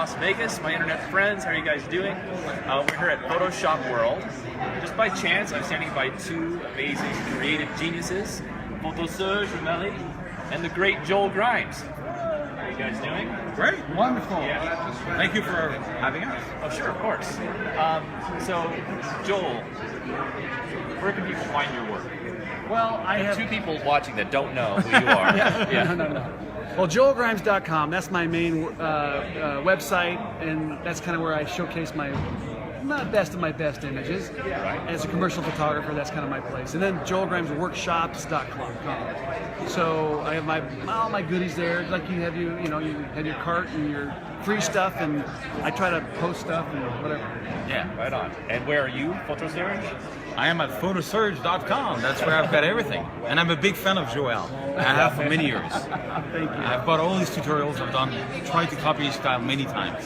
Las Vegas, my internet friends. How are you guys doing? We're here at Photoshop World. Just by chance, I'm standing by two amazing creative geniuses, PhotoSerge and the great Joel Grimes. How are you guys doing? Great, wonderful. Yeah. Thank you for having us. Oh, sure, of course. So, Joel, where can people find your work? Well, I have two people watching that don't know who you are. No. Well, joelgrimes.com, that's my main website, and that's kind of where I showcase my best of my best images. Right. As a commercial photographer, that's kind of my place. And then joelgrimesworkshops.com. So I have all my goodies there, like you have you have your cart and your free stuff, and I try to post stuff and whatever. Yeah, right on. And where are you, PhotoSerge? I am at PhotoSerge.com. That's where I've got everything. And I'm a big fan of Joel. I have for many years. Thank you. I've got all these tutorials I've done, tried to copy his style many times.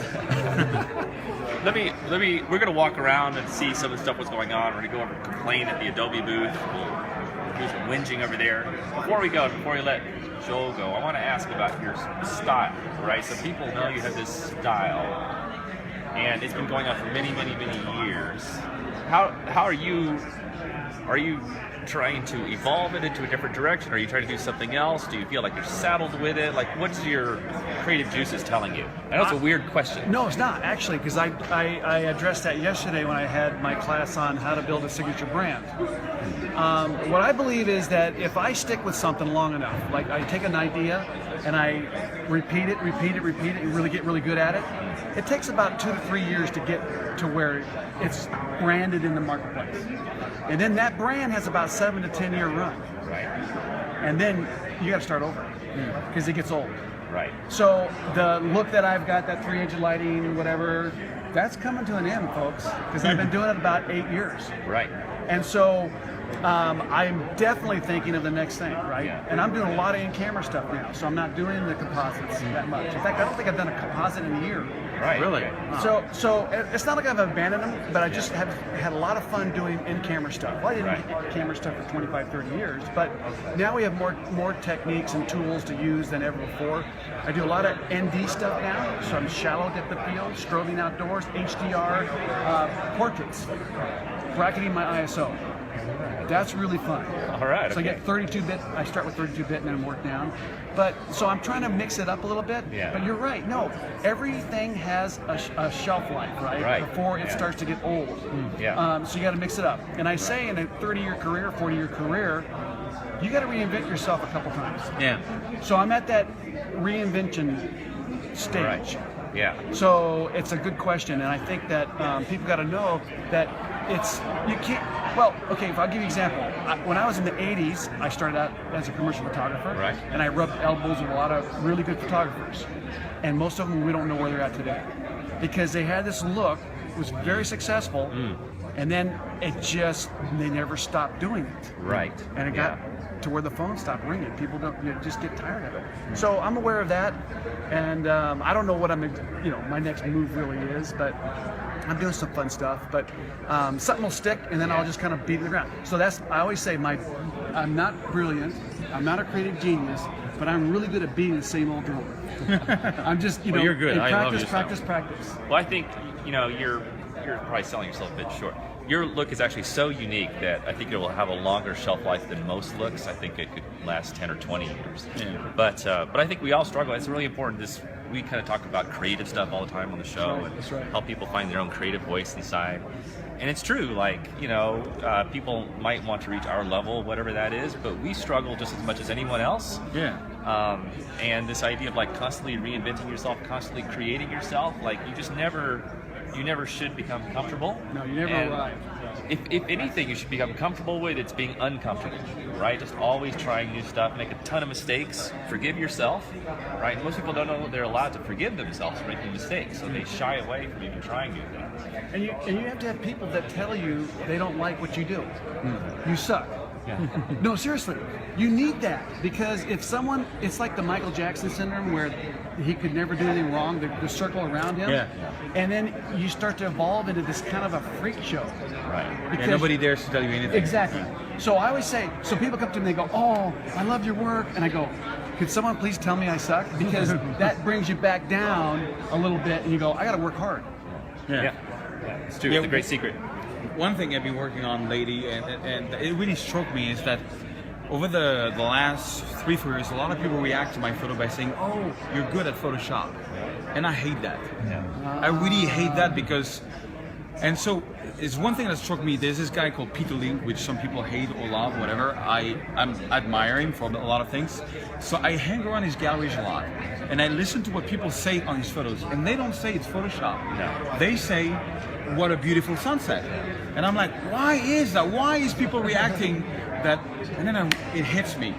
We're gonna walk around and see some of the stuff that's going on. We're gonna go over and complain at the Adobe booth. Who's whinging over there. Before we let Joel go, I want to ask about your style, right? So people know you have this style, and it's been going on for many, many, many years. How are you trying to evolve it into a different direction? Are you trying to do something else? Do you feel like you're saddled with it? Like, what's your creative juices telling you? I know it's a weird question. No, it's not, actually, because I addressed that yesterday when I had my class on how to build a signature brand. What I believe is that if I stick with something long enough, like I take an idea and I repeat it, and really get really good at it, it takes about 2 to 3 years to get to where it's branded in the marketplace. And then that brand has about 7 to 10 year run. Right. And then you got to start over because it gets old. Right. So the look that I've got, that 3-inch lighting, whatever, that's coming to an end, folks, because I've been doing it about 8 years. Right. And so I'm definitely thinking of the next thing, right? Yeah. And I'm doing a lot of in-camera stuff now, so I'm not doing the composites that much. In fact, I don't think I've done a composite in a year. Right. Really? So it's not like I've abandoned them, but I just have had a lot of fun doing in-camera stuff. Well, I didn't get camera stuff for 25, 30 years, but now we have more techniques and tools to use than ever before. I do a lot of ND stuff now, so I'm shallow depth of field, strobing outdoors, HDR, portraits, bracketing my ISO. That's really fun. All right. So I get 32-bit. I start with 32-bit and then work down. But so I'm trying to mix it up a little bit. Yeah. But you're right. No, everything has a shelf life, right? Right. Before it starts to get old. Yeah. So you got to mix it up. And I say in a 30-year career, 40-year career, you got to reinvent yourself a couple times. Yeah. So I'm at that reinvention stage. Right. Yeah. So it's a good question, and I think that people got to know that you can't. Well, okay, if I'll give you an example. When I was in the 80s, I started out as a commercial photographer, Right. and I rubbed elbows with a lot of really good photographers, and most of them we don't know where they're at today, because they had this look, it was very successful, and then they never stopped doing it. Right. And it got to where the phone stopped ringing. People just get tired of it. So I'm aware of that, and I don't know what my next move really is, but I'm doing some fun stuff. But something will stick, and then I'll just kind of beat it to the ground. So I always say I'm not brilliant, I'm not a creative genius, but I'm really good at beating the same old drum. I'm just Well, you're good. I love practice. your Practice. Well, I think you're probably selling yourself a bit short. Your look is actually so unique that I think it will have a longer shelf life than most looks. I think it could last 10 or 20 years. Yeah. But I think we all struggle. It's really important. We kind of talk about creative stuff all the time on the show, That's right. help people find their own creative voice inside. And it's true, people might want to reach our level, whatever that is, but we struggle just as much as anyone else. Yeah. And this idea of constantly reinventing yourself, constantly creating yourself, you never should become comfortable. No, you never arrive. If anything, you should become comfortable with, it's being uncomfortable, right? Just always trying new stuff, make a ton of mistakes, forgive yourself, right? And most people don't know they're allowed to forgive themselves for making mistakes, so they shy away from even trying new things. And you have to have people that tell you they don't like what you do. You suck. No, seriously, you need that, because if someone, it's like the Michael Jackson syndrome where he could never do anything wrong, the circle around him, and then you start to evolve into this kind of a freak show. Right. And nobody dares to tell you anything. Exactly. So I always say, so people come to me and they go, oh, I love your work, and I go, could someone please tell me I suck? Because that brings you back down a little bit, and you go, I got to work hard. Yeah. It's true. It's a great secret. One thing I've been working on lately, and it really struck me, is that over the last 3-4 years, a lot of people react to my photo by saying, oh, you're good at Photoshop. And I hate that. I really hate that, because, and so it's one thing that struck me. There's this guy called Peter Link, which some people hate or love, whatever. I admire him for a lot of things. So I hang around his galleries a lot, and I listen to what people say on his photos, and they don't say it's Photoshop. No. They say, what a beautiful sunset. And I'm like, why is that? Why is people reacting that? And then it hits me.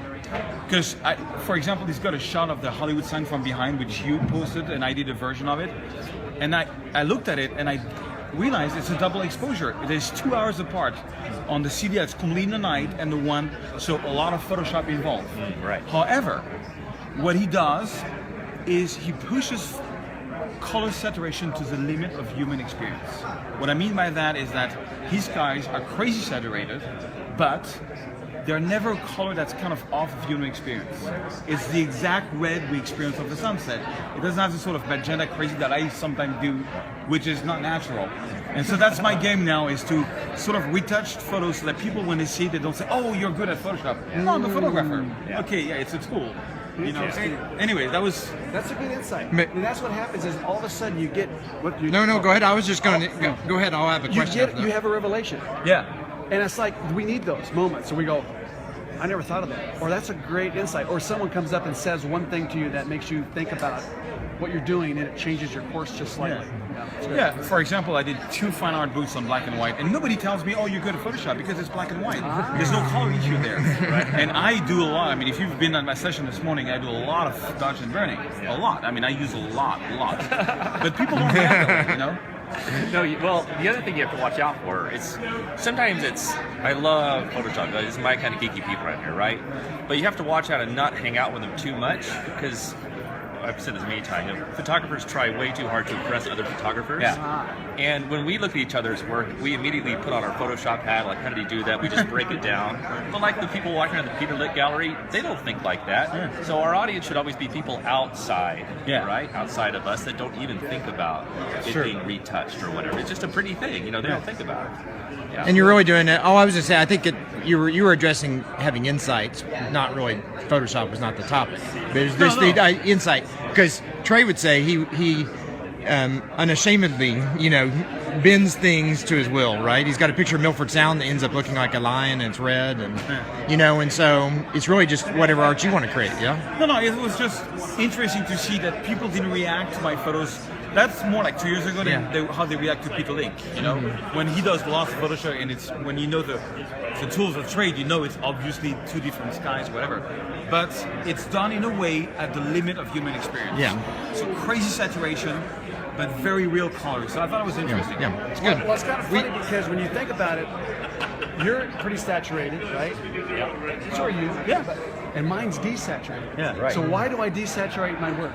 Because, for example, he's got a shot of the Hollywood sign from behind, which you posted, and I did a version of it. And I looked at it, and I realized it's a double exposure. It is 2 hours apart on the CD that's completely in the night, and the one, so a lot of Photoshop involved. Right. However, what he does is he pushes color saturation to the limit of human experience. What I mean by that is that his skies are crazy saturated, but they're never a color that's kind of off of human experience. It's the exact red we experience of the sunset. It doesn't have the sort of magenta crazy that I sometimes do, which is not natural. And so that's my game now, is to sort of retouch photos so that people, when they see it, they don't say, oh, you're good at Photoshop. No, I'm the photographer. Okay, yeah, it's cool. You know. Anyway, That's a good insight. And that's what happens is all of a sudden you get what you. No, go ahead. I was just going to go ahead. I'll have a question. You have a revelation. Yeah. And it's like, we need those moments. So we go, I never thought of that. Or that's a great insight. Or someone comes up and says one thing to you that makes you think about what you're doing, and it changes your course just slightly. Yeah, for example, I did 2 fine art booths on black and white, and nobody tells me, oh, you're good at Photoshop, because it's black and white. There's no color issue there. And I do a lot. I mean, if you've been at my session this morning, I do a lot of dodge and burning. A lot. I mean, I use a lot. But people don't react that way, you know? No, well, the other thing you have to watch out for is sometimes I love Photoshop. This is my kind of geeky people right here, right? But you have to watch out and not hang out with them too much, because I've said this many times, photographers try way too hard to impress other photographers. And when we look at each other's work, we immediately put on our Photoshop hat, like, how did he do that? We just break it down. But like the people walking around the Peter Lit Gallery, they don't think like that. So our audience should always be people outside, right? Outside of us, that don't even think about it being retouched or whatever. It's just a pretty thing, you know, they don't think about it. Yeah. And you're really doing that. Oh, I was going to say, I think you were addressing having insights, not really, Photoshop was not the topic. But it's the insight, because Trey would say he unashamedly, bends things to his will, right? He's got a picture of Milford Sound that ends up looking like a lion, and it's red, and and so it's really just whatever art you want to create, yeah? No, it was just interesting to see that people didn't react to my photos. That's more like 2 years ago than how they react to Peter Link, when he does lots of Photoshop, and it's when you know the tools of trade, it's obviously 2 different skies, whatever. But it's done in a way at the limit of human experience. Yeah. So crazy saturation, but very real color. So I thought it was interesting. Yeah, it's good. Well, it's kind of funny because when you think about it, you're pretty saturated, right? Yeah. So are you. Yeah. And mine's desaturated. Yeah, right. So why do I desaturate my work?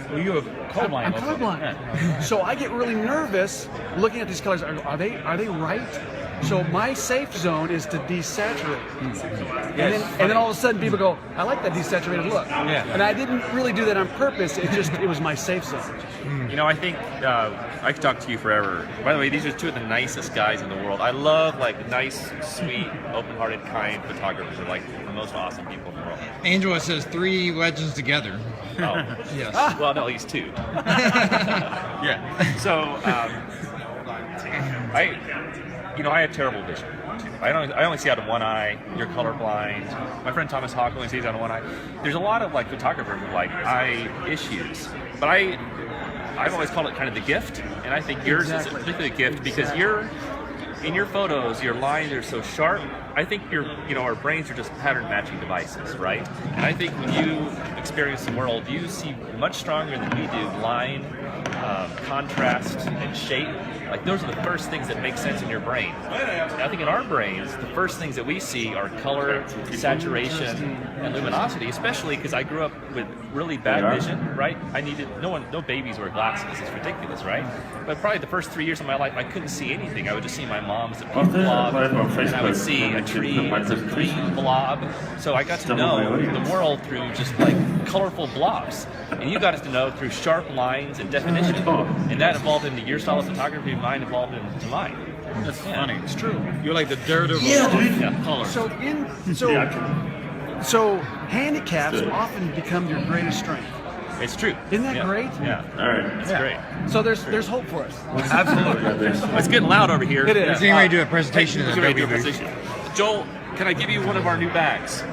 Well, you're colorblind. I'm colorblind. Yeah. So I get really nervous looking at these colors. Are they right? So my safe zone is to desaturate. And then all of a sudden people go, I like that desaturated look. Yeah. And I didn't really do that on purpose. It was my safe zone. I think I could talk to you forever. By the way, these are 2 of the nicest guys in the world. I love nice, sweet, open-hearted, kind photographers. They're the most awesome people in the world. Angela says 3 legends together. Oh, yes. Well, no, at least 2. Yeah. So, I have terrible vision. I only see out of one eye. You're colorblind. My friend Thomas Hawk only sees out of one eye. There's a lot of photographers with eye issues, but I've always called it kind of the gift, and I think yours is particularly the gift because in your photos, your lines are so sharp. I think our brains are just pattern matching devices, right? And I think when you experience the world, you see much stronger than we do line, contrast, and shape. Like those are the first things that make sense in your brain. And I think in our brains, the first things that we see are color, saturation, and luminosity. Especially because I grew up with really bad vision, right? No babies wear glasses. It's ridiculous, right? But probably the first 3 years of my life, I couldn't see anything. I would just see my mom as a pink blob, and I would see a tree as a green blob. So I got to know the world through just like colorful blobs. And you got us to know through sharp lines and definition. And that evolved into your style of photography, mine evolved into mine. That's funny. It's true. You're like the Daredevil of color. So handicaps often become your greatest strength. It's true. Isn't that great? Yeah. All right. It's great. So there's hope for us. Absolutely. It's getting loud over here. It is. He's getting ready to do a presentation in He's the getting Adobe ready to do a booth. presentation. Joel, can I give you one of our new bags?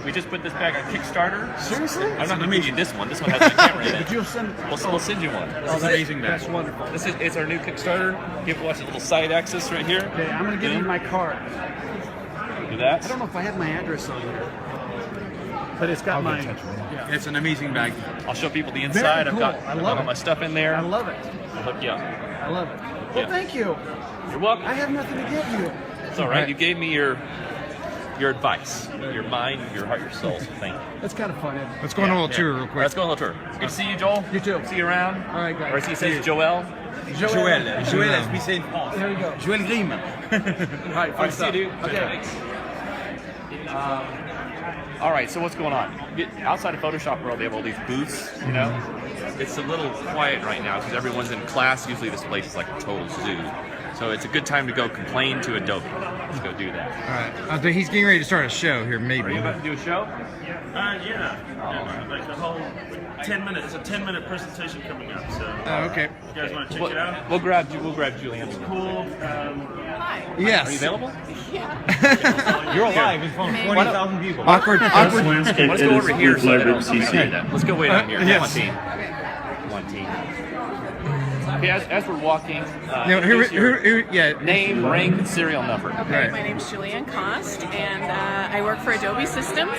We just put this bag on Kickstarter. Seriously? I'm not going to give you this one. This one has my camera in it. But you'll send. We'll send you one. That's amazing. That's wonderful. It's our new Kickstarter. Give us a little side access right here. Okay, I'm gonna give you my card. Do that. I don't know if I have my address on here, but it's got my. Yeah. It's an amazing bag. I'll show people the inside. Very cool. I've I got love all it. my stuff in there. I love it. I'll hook you up. I love it. Well, Yeah. thank you. You're welcome. I have nothing to give you. It's all right. You gave me your advice, your mind, your heart, your soul. So thank you. That's kind of fun. Isn't it? Let's go on a little tour real quick. Let's go on a little tour. Good to see you, Joel. You too. See you around. All right, guys. Or as he says, Joel. Joel, as we say in France. There you go. Joel Grimes. All right. All right, see you, dude. Okay. All right, so what's going on? Outside of Photoshop world, they have all these booths, you know? It's a little quiet right now because everyone's in class. Usually this place is like a total zoo. So it's a good time to go complain to Adobe. Let's go do that. All right. He's getting ready to start a show here, Are maybe. you about to do a show? Yeah. Like the whole 10 minutes. It's a 10-minute presentation coming up. So Oh, okay. you guys want to check it out? We'll grab Julianne. Cool. Yes. Are you available? You're alive in front of 20,000 people. Awkward. Landscape Let's go over edits here with so they Lightroom don't see CC. that. Let's go way down here. Yes. Come on, team. Okay, as we're walking, No, introduce your yeah. name, rank, and serial number. Right. My name's Julianne Kost, and I work for Adobe Systems.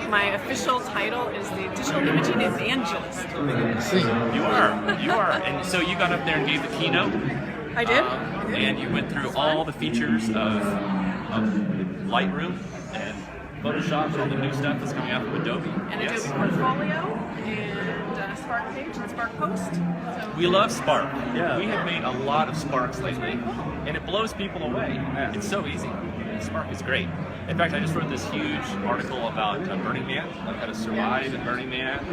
My official title is the Digital Imaging Evangelist. You are. And so you got up there and gave the keynote. I did. And you went through all the features of Lightroom and Photoshop and all the new stuff that's coming out from Adobe. And Yes. Adobe Portfolio, and Spark Page, and Spark Post. So We love Spark. Yeah. We have made a lot of Sparks lately, and it blows people away. It's so easy. Spark is great. In fact, I just wrote this huge article about Burning Man, like how to survive in Burning Man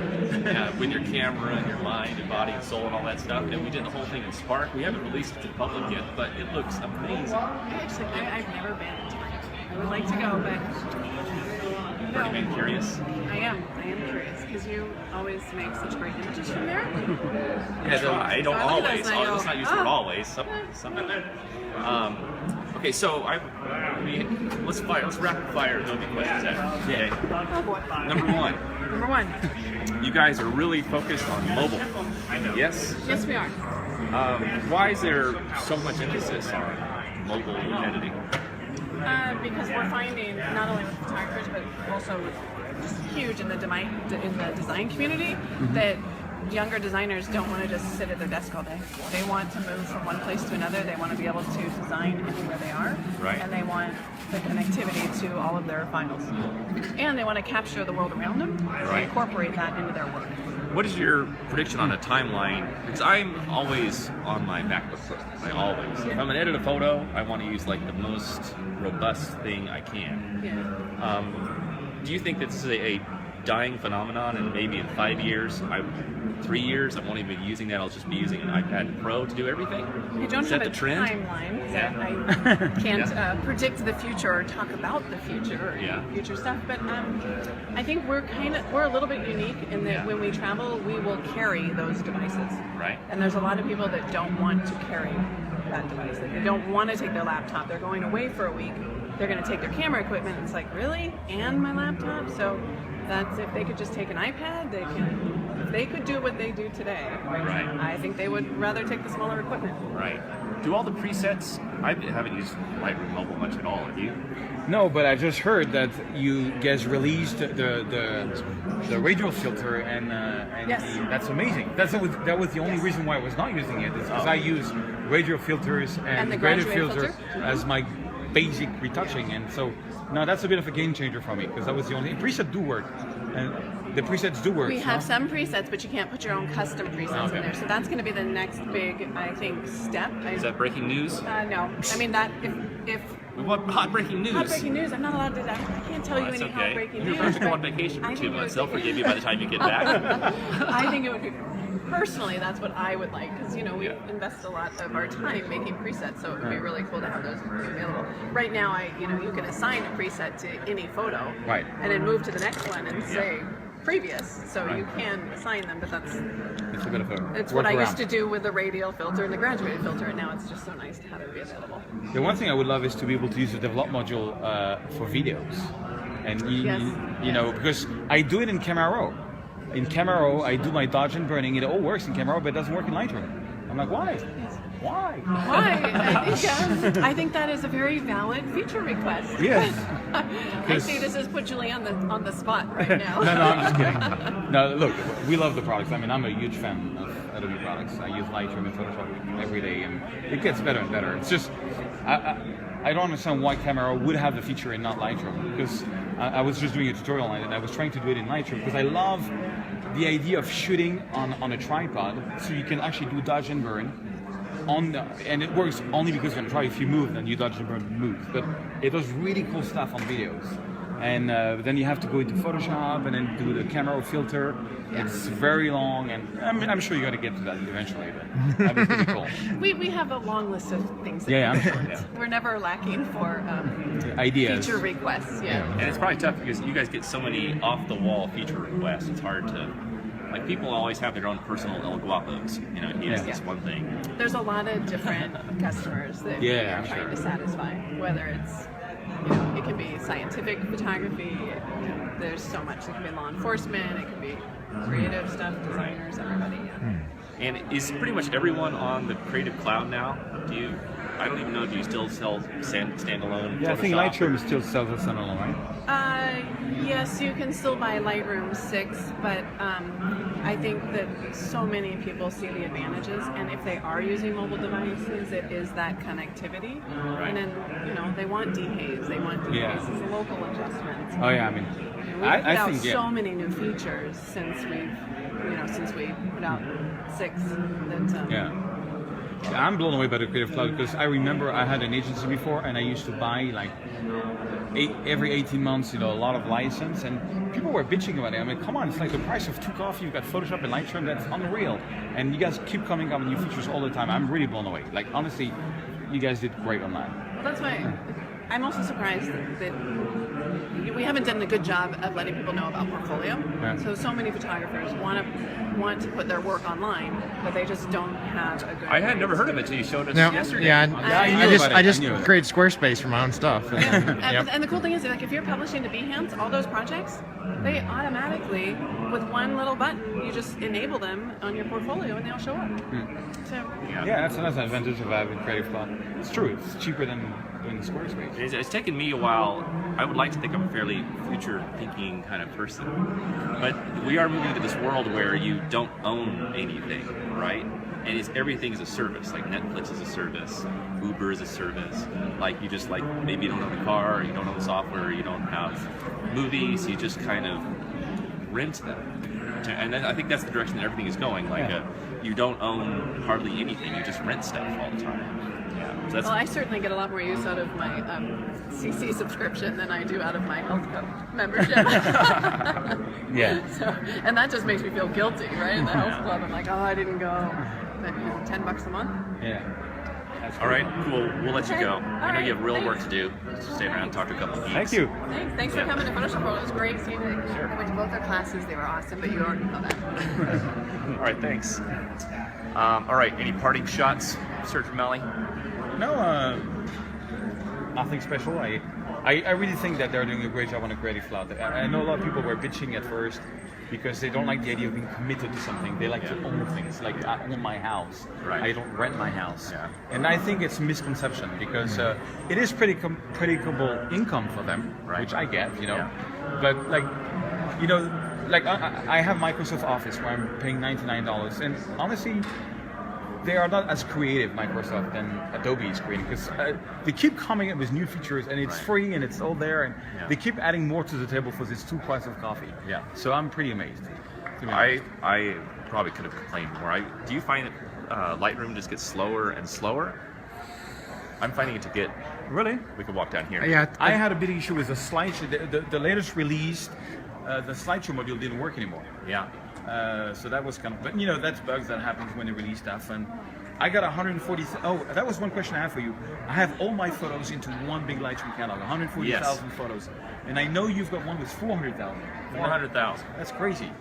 with your camera and your mind and body and soul and all that stuff. And we did the whole thing in Spark. We haven't released it to the public yet, but it looks amazing. I've never been. I would like to go, but Burning Man curious? I am curious because you always make such great images from there. I don't I look at always. those and I go, Let's not use the word "Ah." always. Something. Okay, so let's rapid fire Adobe questions. Okay. Oh boy. Number one. Number one. You guys are really focused on mobile. Yes? Yes, we are. Why is there so much emphasis on mobile editing? Because we're finding not only with photographers but also just huge in the design community that younger designers don't want to just sit at their desk all day. They want to move from one place to another. They want to be able to design anywhere they are, Right. and they want the connectivity to all of their files. And they want to capture the world around them and Right. incorporate that into their work. What is your prediction on a timeline? Because I'm always on my MacBook Pro. I always. If I'm going to edit a photo, I want to use like the most robust thing I can. Yeah. Do you think that this is a dying phenomenon, and maybe in 5 years, 3 years, I won't even be using that. I'll just be using an iPad Pro to do everything? I don't Is have that a the trend? timeline. Yeah. I can't predict the future or talk about the future or Yeah. future stuff. But I think we're a little bit unique in that when we travel, we will carry those devices. Right. And there's a lot of people that don't want to carry that device. They don't want to take their laptop. They're going away for a week. They're going to take their camera equipment. And it's like, really? And my laptop? So that's if they could just take an iPad, they can. they could do what they do today, Right. I think they would rather take the smaller equipment. Right. Do all the presets? I haven't used Lightroom Mobile much at all. Have you? No, but I just heard that you guys released the radial filter, and Yes. that's amazing. That was the only reason why I was not using it, is because I use radial filters and the graded graduated filter filter? as my basic retouching, and so now that's a bit of a game changer for me, because that was the only presets do work, and the presets do work. We have no? some presets, but you can't put your own custom presets Okay. in there. So that's going to be the next big, I think, step. Is that breaking news? No. I mean, that if We want hot breaking news. hot breaking news, I'm not allowed to do that. I can't tell you That's any okay. hot breaking You're news. about to go but on vacation I for 2 think it months. would They'll be- forgive you by the time you get back. I think it would be, personally, that's what I would like, because we Yeah. invest a lot of our time making presets, so it would be really cool to have those available. Right now, you can assign a preset to any photo, Right. and then move to the next one and say previous, so you can assign them, but It's a bit of a it's what I used workaround. to do with the radial filter and the graduated filter, and now it's just so nice to have it be available. The one thing I would love is to be able to use the develop module for videos, and Yes. because I do it in Camera Raw. In Camera Raw, I do my dodge and burning. It all works in Camera Raw, but it doesn't work in Lightroom. I'm like, why? Why? Why? I think that is a very valid feature request. Yes. I see this has put Julianne on the spot right now. No, I'm just kidding. No, look, we love the products. I mean, I'm a huge fan of Adobe products. I use Lightroom and Photoshop every day, and it gets better and better. It's just, I don't understand why Camera Raw would have the feature and not Lightroom, because I was just doing a tutorial on it, and I was trying to do it in Lightroom, because I love the idea of shooting on a tripod, so you can actually do dodge and burn. And it works only because you're gonna try. If you move, then you dodge and burn moves. But it does really cool stuff on videos. And then you have to go into Photoshop and then do the camera filter. Yeah. It's very long, and I'm sure you're gonna get to that eventually. But that'd be pretty cool. We have a long list of things. That Yeah, I'm we sure. want. Yeah. We're never lacking for Ideas. feature requests. Yeah. And it's probably tough because you guys get so many off-the-wall feature requests. It's hard to, like, people always have their own personal El Guapos. Here's Yeah. this one thing. There's a lot of different customers that we Yeah, are I'm trying sure. to satisfy. Whether it's, it can be scientific photography. There's so much. It can be law enforcement. It can be creative stuff, designers, everybody. Yeah. And is pretty much everyone on the Creative Cloud now? I don't even know, do you still sell standalone Yeah, I think Photoshop, Lightroom or- still sells a standalone, right? Yes, you can still buy Lightroom 6, but I think that so many people see the advantages, and if they are using mobile devices, it is that connectivity. Right. And then, they want dehaze, they want dehaze Yeah. as a local adjustment. Oh yeah, I mean, We've put I out think so many new features since we put out 6. That, Yeah. I'm blown away by the Creative Cloud, because I remember I had an agency before, and I used to buy like every 18 months, a lot of license, and people were bitching about it. I mean, come on, it's like the price of 2 coffee. You've got Photoshop and Lightroom. That's unreal. And you guys keep coming up with new features all the time. I'm really blown away. Like, honestly, you guys did great on that. Well, that's why I'm also surprised that we haven't done a good job of letting people know about Portfolio. Yeah. So many photographers want to put their work online, but they just don't have a good. I had never heard of it until you showed us No, yesterday. yeah, I I knew just about it. I just I knew it. created Squarespace for my own stuff. Yep. And the cool thing is, like, if you're publishing to Behance, all those projects, they automatically, with one little button, you just enable them on your portfolio, and they'll show up. So Yeah, that's another advantage of having Creative Cloud. It's true. It's cheaper than Squarespace. It's taken me a while. I would like to think I'm a fairly future-thinking kind of person, but we are moving to this world where you don't own anything, right? And everything is a service. Like Netflix is a service, Uber is a service. Like you just maybe you don't own a car, or you don't own software, or you don't have movies. You just kind of rent them. And I think that's the direction that everything is going. You don't own hardly anything. You just rent stuff all the time. Yeah. So that's, well, I certainly get a lot more use out of my CC subscription than I do out of my health club membership. Yeah. So, and that just makes me feel guilty, right? In the health club, I'm like, oh, I didn't go. But $10 a month. Yeah. That's all right, cool. We'll let you Okay. go. All I know you have real right, work to do. Stay around, talk to a couple of geeks. Thank you. Thanks for coming to Photoshop World. It was great seeing you. I went to both their classes. They were awesome, but you already know that. All right, thanks. All right, any parting shots, Sir Melly? No, nothing special. I really think that they're doing a great job on the Creative Cloud. I know a lot of people were bitching at first because they don't like the idea of being committed to something. They like to own things. Like I own my house. Right. I don't rent my house. Yeah. And I think it's a misconception because it is predictable income for them, Right. which I get, you know. Yeah. But like, you know, like I have Microsoft Office where I'm paying $99, and honestly, they are not as creative, Microsoft, than Adobe is creating, because they keep coming up with new features, and it's free, and it's all there, and they keep adding more to the table for this 2 price of coffee. Yeah. So I'm pretty amazed. to be honest. I probably could have complained more. Do you find that Lightroom just gets slower and slower? I'm finding it to get. Really? We could walk down here. Yeah, I had a big issue with the slideshow. The latest release, the slideshow module didn't work anymore. Yeah. So that was kind of, but you know, that's bugs that happens when they release stuff. And I got 140. Oh, that was one question I have for you. I have all my photos into one big Lightroom catalog, 140,000 photos, and I know you've got one with 400,000. 400,000. That's crazy.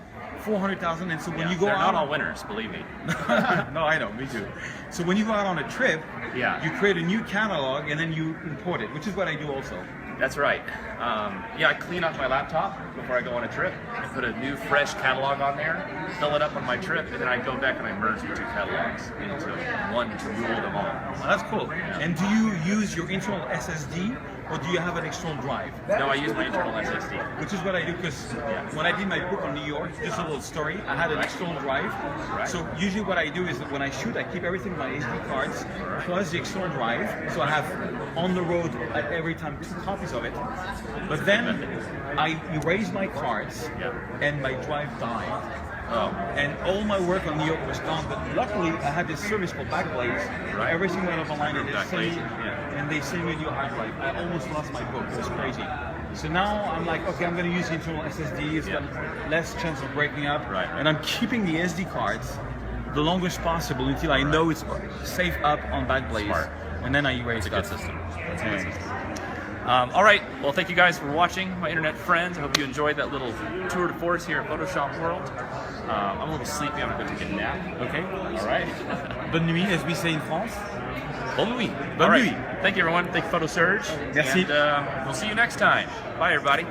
400,000, and so when you go they're out, not all winners, believe me. no, I know, me too. So when you go out on a trip, Yeah. you create a new catalog and then you import it, which is what I do also. That's right. I clean up my laptop before I go on a trip. I put a new, fresh catalog on there, fill it up on my trip, and then I go back and I merge the two catalogs into one to rule them all. Well, that's cool. And do you use your internal SSD or do you have an external drive? No, I use my internal SSD. Which is what I do, because when I did my book on New York, just a little story, I had an external drive. Right. So usually what I do is that when I shoot, I keep everything in my SD cards plus the external drive. So I have on the road at every time 2 copies of it. But then I erase my cards and my drive died. Oh. And all my work on New York was gone, but luckily I had this service called Backblaze. Right. Everything went up online and Backblaze, yeah. they send me a new hard drive. I almost lost my book. It was crazy. So now I'm like, okay, I'm going to use the internal SSD. It's got less chance of breaking up. Right. And I'm keeping the SD cards the longest possible until I know it's safe up on Backblaze. Smart. And then I erase It's a good stuff. system. That's a good system. All right. Well, thank you guys for watching, my internet friends. I hope you enjoyed that little tour de force here at Photoshop World. I'm a little sleepy. I'm going to go take a nap. Okay. All right. Bonne nuit, as we say in France. Bonne nuit. Bonne All right. nuit. Thank you, everyone. Thank you, PhotoSerge. Merci. And we'll see you next time. Bye, everybody.